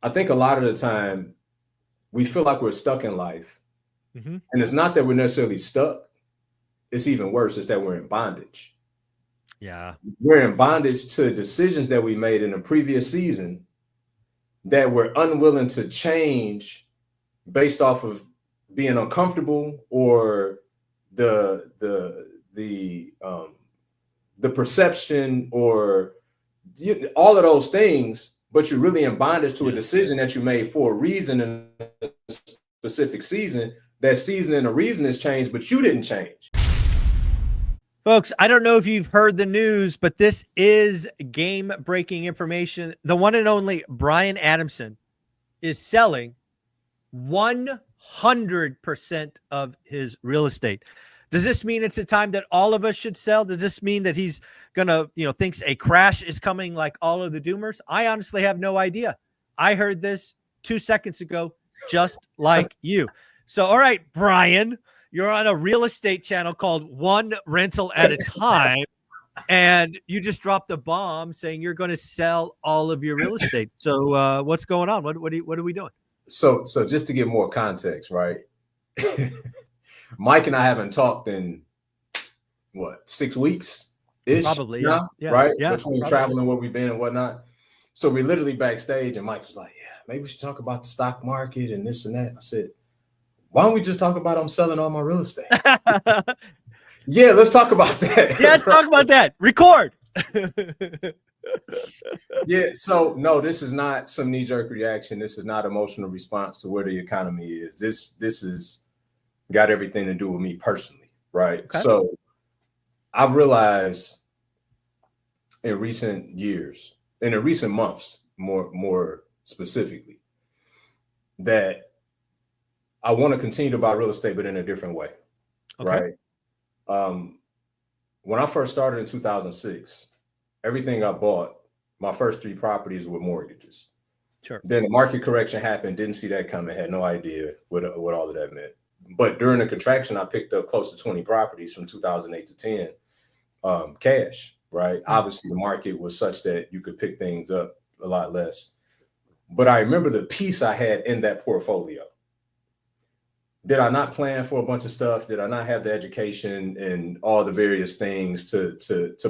I think a lot of the time we feel like we're stuck in life. Mm-hmm. And it's not that we're necessarily stuck. It's even worse. It's that we're in bondage. Yeah. We're in bondage to decisions that we made in a previous season that we're unwilling to change based off of being uncomfortable or the perception or all of those things, but you're really in bondage to a decision that you made for a reason in a specific season. That season and the reason has changed, but you didn't change. Folks, I don't know if you've heard the news, but this is game-breaking information. The one and only Brian Adamson is selling 100% of his real estate. Does this mean it's a time that all of us should sell? Does this mean that he's gonna, thinks a crash is coming like all of the doomers? I honestly have no idea. I heard this 2 seconds ago, just like you. So, all right, Brian, you're on a real estate channel called One Rental at a Time, and you just dropped a bomb saying you're going to sell all of your real estate. So, what's going on? What are we doing? So just to give more context, right? Mike and I haven't talked in 6 weeks ish, probably, now, yeah, right? Yeah, between probably. traveling, where we've been and whatnot. So we literally backstage, and Mike was like, "Yeah, maybe we should talk about the stock market and this and that." I said, "Why don't we just talk about I'm selling all my real estate?" Yeah, let's talk about that. Yeah, let's talk about that. Record. Yeah, so no, this is not some knee-jerk reaction. This is not emotional response to where the economy is. This is got everything to do with me personally, right? Okay. So I've realized in recent years, and in recent months, more specifically, that I want to continue to buy real estate, but in a different way, Okay. right? When I first started in 2006, everything I bought, my first 3 properties were mortgages. Sure. Then the market correction happened, didn't see that coming, had no idea what all of that meant. But during the contraction, I picked up close to 20 properties from 2008 to 10, cash, right? Mm-hmm. Obviously, the market was such that you could pick things up a lot less. But I remember the peace I had in that portfolio. Did I not plan for a bunch of stuff? Did I not have the education and all the various things to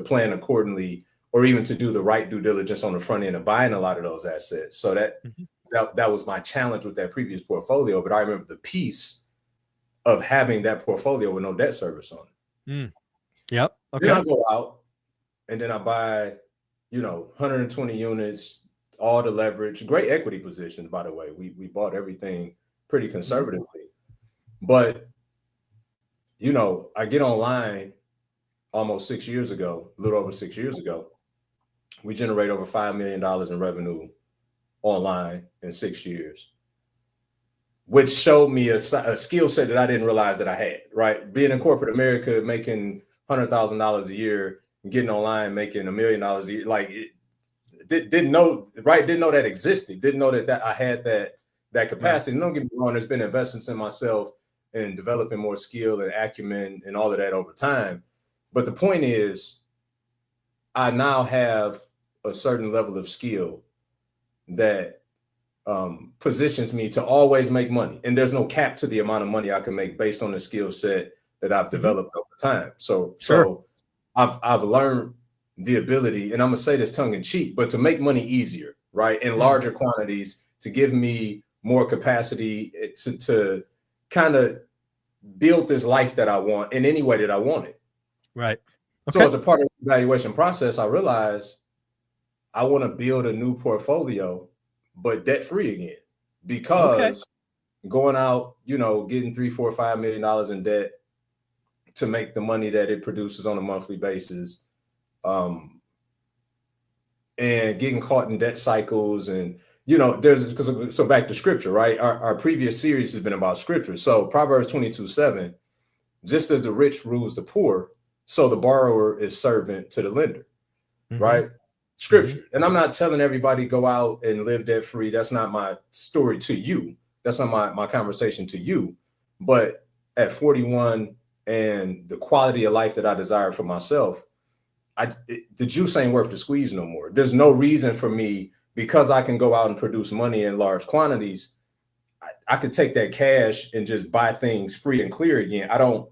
plan accordingly, or even to do the right due diligence on the front end of buying a lot of those assets? So that was my challenge with that previous portfolio. But I remember the peace of having that portfolio with no debt service on it. Yep. Okay. Then I go out and then I buy, 120 units, all the leverage, great equity positions, by the way. We bought everything pretty conservatively. But, I get online almost 6 years ago, a little over 6 years ago. We generate over $5 million in revenue online in 6 years, which showed me a skill set that I didn't realize that I had, right? Being in corporate America, making $100,000 a year and getting online, making $1 million a year, like didn't know that existed. Didn't know that I had that capacity. Right. Don't get me wrong, there's been investments in myself and developing more skill and acumen and all of that over time. But the point is, I now have a certain level of skill that positions me to always make money. And there's no cap to the amount of money I can make based on the skill set that I've developed over time. So I've learned the ability, and I'm gonna say this tongue in cheek, but to make money easier, right? In larger quantities, to give me more capacity to kind of build this life that I want in any way that I want it. Right. Okay. So as a part of the evaluation process, I realized I want to build a new portfolio, but debt free again, because going out, getting $3, $4, $5 million in debt to make the money that it produces on a monthly basis, and getting caught in debt cycles, and so back to scripture, right? Our previous series has been about scripture. So Proverbs 22:7, just as the rich rules the poor, so the borrower is servant to the lender, right? Scripture. And I'm not telling everybody go out and live debt free. That's not my story to you. That's not my conversation to you. But at 41 and the quality of life that I desire for myself, the juice ain't worth the squeeze no more. There's no reason for me because I can go out and produce money in large quantities, I could take that cash and just buy things free and clear again. I don't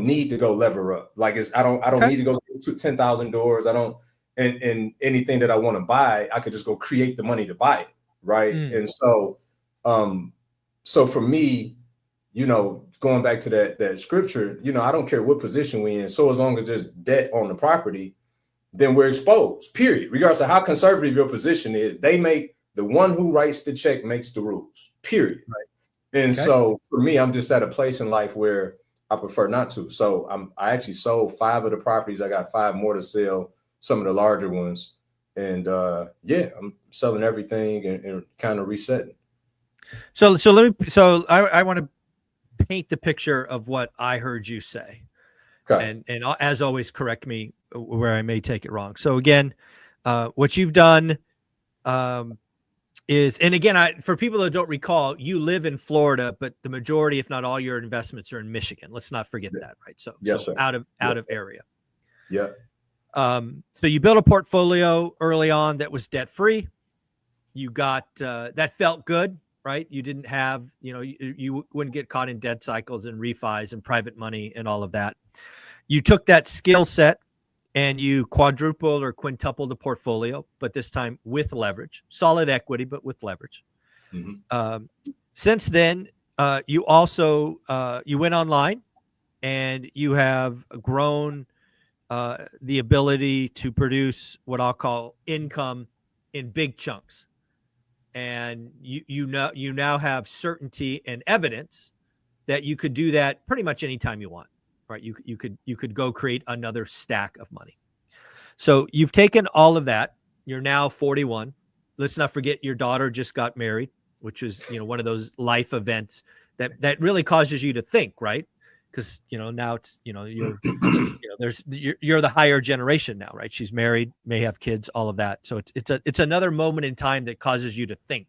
need to go lever up. Like I don't need to go to 10,000 doors. I don't, and anything that I want to buy, I could just go create the money to buy it. Right. And so, so for me, going back to that scripture, I don't care what position we're in. So as long as there's debt on the property, then we're exposed, period. Regardless of how conservative your position is, the one who writes the check makes the rules, period. Right. And so for me, I'm just at a place in life where I prefer not to. So I actually sold 5 of the properties. I got 5 more to sell, some of the larger ones. And I'm selling everything and kind of resetting. So I want to paint the picture of what I heard you say. Okay. And as always, correct me where I may take it wrong. So again, what you've done is, and again, for people that don't recall, you live in Florida, but the majority, if not all, your investments are in Michigan. Let's not forget that, right? So, yes, so out of area. Yeah. So you built a portfolio early on that was debt free. You got that felt good, right? You didn't have, you wouldn't get caught in debt cycles and refis and private money and all of that. You took that skill set and you quadrupled or quintupled the portfolio, but this time with leverage, solid equity, but with leverage. Mm-hmm. Since then, you also you went online and you have grown the ability to produce what I'll call income in big chunks. And you now have certainty and evidence that you could do that pretty much anytime you want, right? You could go create another stack of money. So you've taken all of that. You're now 41. Let's not forget your daughter just got married, which is one of those life events that really causes you to think, right? Because now it's you're you're the higher generation now, right? She's married, may have kids, all of that. So it's another moment in time that causes you to think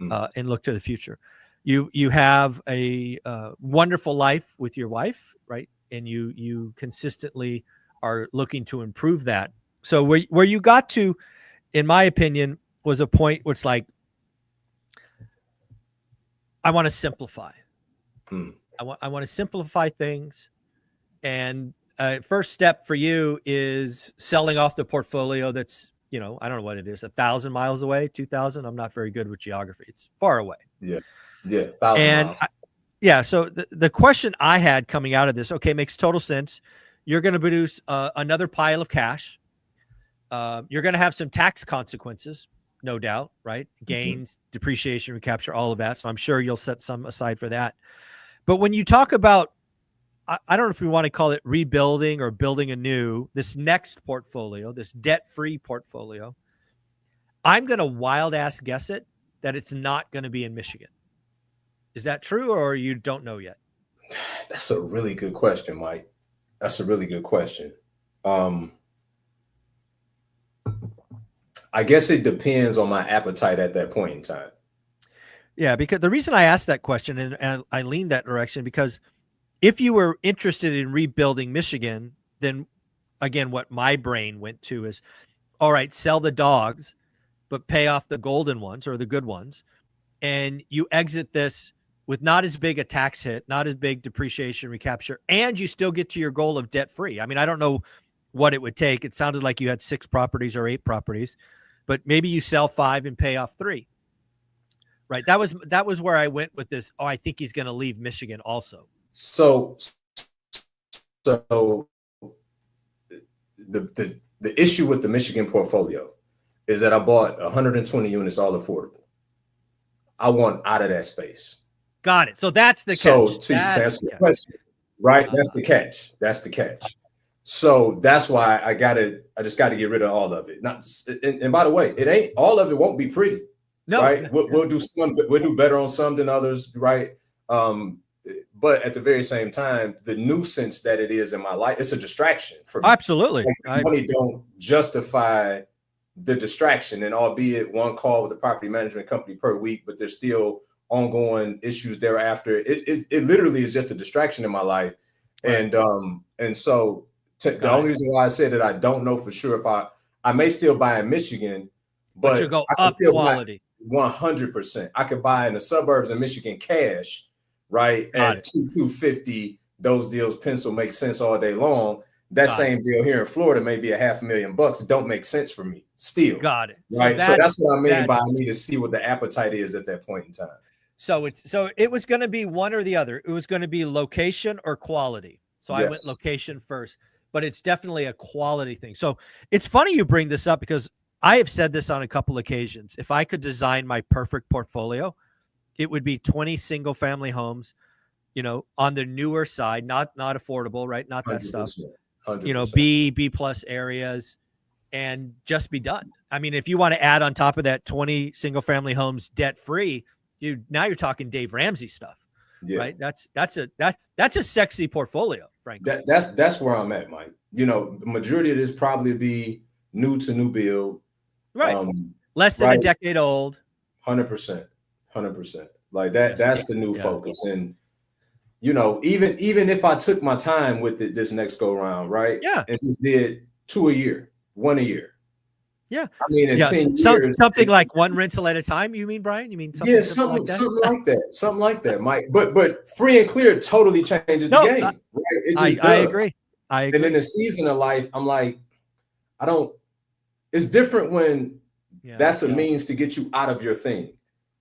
and look to the future. You have a wonderful life with your wife, right? And you consistently are looking to improve that. So where you got to, in my opinion, was a point where it's like, I want to simplify. I want to simplify things. And first step for you is selling off the portfolio that's, I don't know what it is, 1,000 miles away, 2,000. I'm not very good with geography. It's far away. Yeah. 1,000 miles. So the question I had coming out of this, okay, makes total sense. You're going to produce another pile of cash. You're going to have some tax consequences, no doubt, right? Gains, depreciation, recapture, all of that. So I'm sure you'll set some aside for that. But when you talk about, I don't know if we want to call it rebuilding or building anew, this next portfolio, this debt-free portfolio, I'm going to wild ass guess it that it's not going to be in Michigan. Is that true, or you don't know yet? That's a really good question, Mike. That's a really good question. I guess it depends on my appetite at that point in time. Yeah, because the reason I asked that question and I leaned that direction, because if you were interested in rebuilding Michigan, then again, what my brain went to is, all right, sell the dogs, but pay off the golden ones or the good ones. And you exit this with not as big a tax hit, not as big depreciation recapture, and you still get to your goal of debt free. I mean, I don't know what it would take. It sounded like you had 6 properties or 8 properties, but maybe you sell 5 and pay off 3. Right. That was where I went with this. Oh, I think he's going to leave Michigan also. So the issue with the Michigan portfolio is that I bought 120 units, all affordable. I want out of that space. Got it. So that's the catch. So to answer the question, right? That's the catch. That's the catch. So that's why I just got to get rid of all of it. And by the way, it ain't all of it won't be pretty. No, right. We'll do some. We'll do better on some than others, right? But at the very same time, the nuisance that it is in my life, it's a distraction for me. Absolutely. Like, money don't justify the distraction, and albeit one call with the property management company per week, but there's still ongoing issues thereafter. It literally is just a distraction in my life, right. And so the only reason why I said that I don't know for sure if I may still buy in Michigan. But you but go I can up still buy quality. 100%. I could buy in the suburbs of Michigan cash, right? Got At it. 250, those deals pencil make sense all day long. That Got it. same deal here in Florida may be $500,000. It don't make sense for me still. Got it. Right. So that's what I mean by I need to see what the appetite is at that point in time. So it was going to be one or the other. It was going to be location or quality. So I went location first, but it's definitely a quality thing. So it's funny you bring this up because I have said this on a couple occasions. If I could design my perfect portfolio, it would be 20 single family homes, on the newer side, not affordable, right? Not that 100%, stuff, 100%. B plus areas, and just be done. I mean, if you want to add on top of that 20 single family homes debt free, now you're talking Dave Ramsey stuff, right? That's a sexy portfolio, frankly. That's where I'm at, Mike. The majority of this probably be new to new build, right? Less than a decade old. 100%, 100%. Like that. That's the new focus, and even if I took my time with it this next go round, right? Yeah, and just did 2 a year, 1 a year. Yeah. I mean, in 10 years. Something like one rental at a time, you mean, Brian? You mean something like that? Something like that, Mike. But free and clear totally changes the game, right? It just does. I agree. And in the season of life, I'm like, it's different when that's a means to get you out of your thing,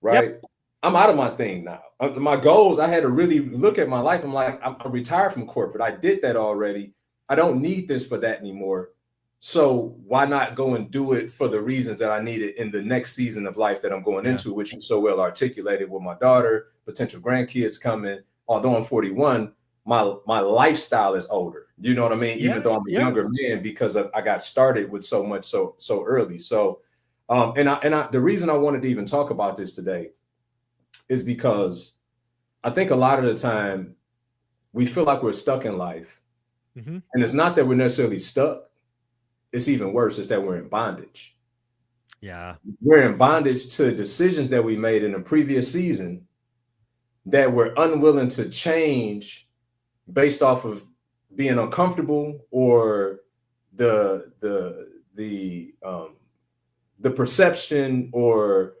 right? Yep. I'm out of my thing now. My goals, I had to really look at my life. I'm like, I'm retired from corporate. I did that already. I don't need this for that anymore. So why not go and do it for the reasons that I need it in the next season of life that I'm going into, which you so well articulated with my daughter, potential grandkids coming. Although I'm 41, my lifestyle is older. You know what I mean? Even though I'm a younger man, because I got started with so much so early. So, the reason I wanted to even talk about this today is because I think a lot of the time we feel like we're stuck in life, and it's not that we're necessarily stuck. It's even worse, is that we're in bondage. Yeah. We're in bondage to decisions that we made in a previous season that we're unwilling to change based off of being uncomfortable or the perception or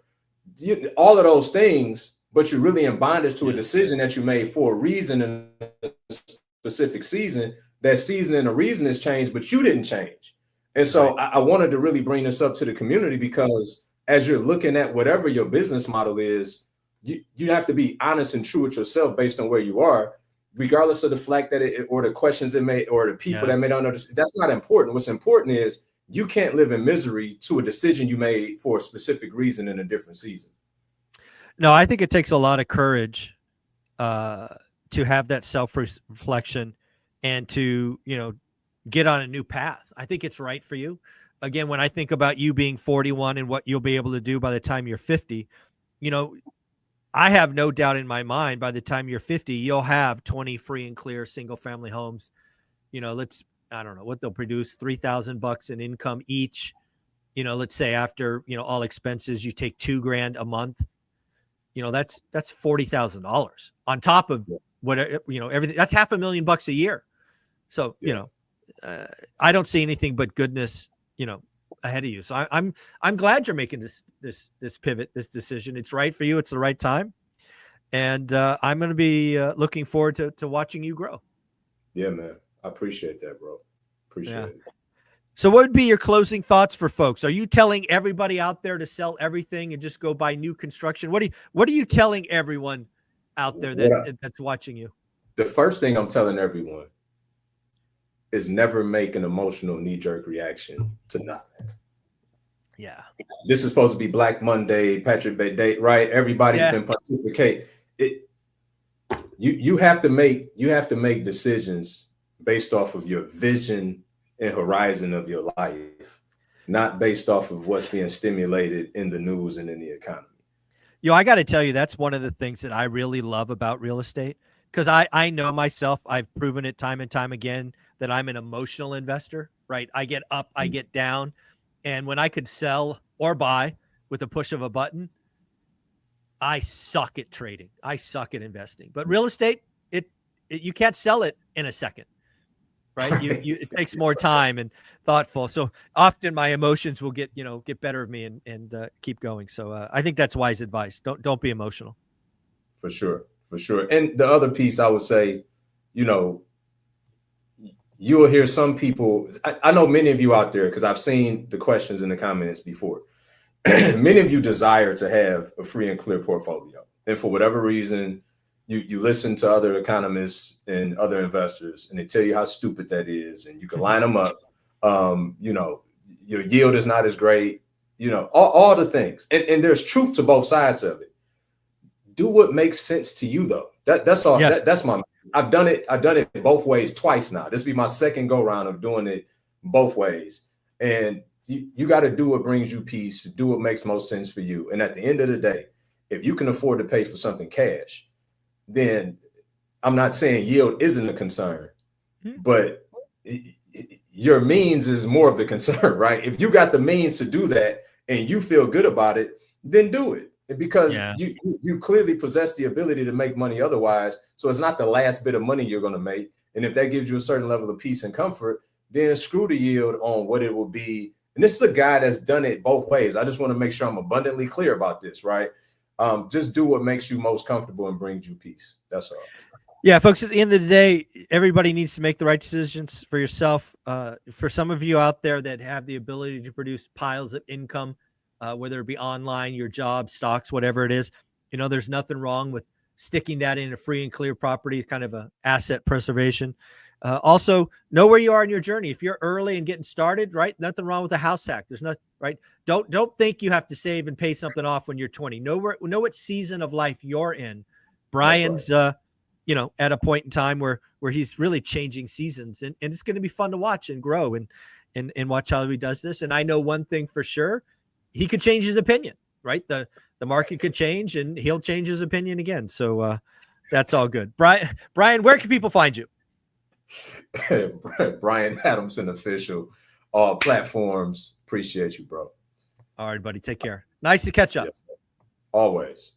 all of those things, but you're really in bondage to a decision that you made for a reason in a specific season. That season and the reason has changed, but you didn't change. And so I wanted to really bring this up to the community because as you're looking at whatever your business model is, you have to be honest and true with yourself based on where you are, regardless of the flack that or the questions it may, or the people that may not understand. That's not important. What's important is you can't live in misery to a decision you made for a specific reason in a different season. No, I think it takes a lot of courage to have that self-reflection and to, get on a new path. I think it's right for you. Again, when I think about you being 41 and what you'll be able to do by the time you're 50, I have no doubt in my mind by the time you're 50, you'll have 20 free and clear single family homes. I don't know what they'll produce, $3,000 in income each. Let's say after, all expenses, you take $2,000 a month. That's $40,000 on top of what, everything. That's $500,000 a year. So, I don't see anything but goodness, ahead of you. So I'm glad you're making this pivot, this decision. It's right for you. It's the right time. And I'm going to be looking forward to watching you grow. Yeah, man. I appreciate that, bro. Appreciate it. So what would be your closing thoughts for folks? Are you telling everybody out there to sell everything and just go buy new construction? What are you telling everyone out there that's watching you? The first thing I'm telling everyone is never make an emotional knee-jerk reaction to nothing. Yeah. This is supposed to be Black Monday, Patrick Day, right? Everybody's been participating. You have to make decisions based off of your vision and horizon of your life, not based off of what's being stimulated in the news and in the economy. I got to tell you, that's one of the things that I really love about real estate, because I know myself, I've proven it time and time again that I'm an emotional investor, right? I get up, I get down. And when I could sell or buy with a push of a button, I suck at trading. I suck at investing. But real estate, you can't sell it in a second. right? It takes more time and thoughtful. So often my emotions will get better of me and keep going. So I think that's wise advice. Don't be emotional. For sure. For sure. And the other piece I would say, you know, you will hear some people, I know many of you out there, because I've seen the questions in the comments before. Many of you desire to have a free and clear portfolio. And for whatever reason, you listen to other economists and other investors, and they tell you how stupid that is. And you can line them up. You know, your yield is not as great, you know, all the things. And there's truth to both sides of it. Do what makes sense to you, though. That's all. Yes. That's my. I've done it both ways twice now. This will be my second go round of doing it both ways. And you got to do what brings you peace. Do what makes most sense for you. And at the end of the day, if you can afford to pay for something cash, then I'm not saying yield isn't a concern, but your means is more of the concern, right? If you got the means to do that and you feel good about it, then do it. Because you clearly possess the ability to make money otherwise. So it's not the last bit of money you're going to make. And if that gives you a certain level of peace and comfort, then screw the yield on what it will be. And this is a guy that's done it both ways. I just want to make sure I'm abundantly clear about this, right? Just do what makes you most comfortable and brings you peace. That's all. Yeah, folks, at the end of the day, everybody needs to make the right decisions for yourself. For some of you out there that have the ability to produce piles of income, whether it be online, your job, stocks, whatever it is, you know, there's nothing wrong with sticking that in a free and clear property, kind of a asset preservation. Also, know where you are in your journey. If you're early and getting started, right, nothing wrong with a house hack. There's nothing, right? Don't think you have to save and pay something off when you're 20. Know what season of life you're in. Brian's, you know, at a point in time where he's really changing seasons, and it's going to be fun to watch and grow and watch how he does this. And I know one thing for sure. He could change his opinion, right? The market could change and he'll change his opinion again. So that's all good. Brian, where can people find you? Brian Adamson official, all platforms. Appreciate you, bro. All right, buddy. Take care. Nice to catch up. Yes, always.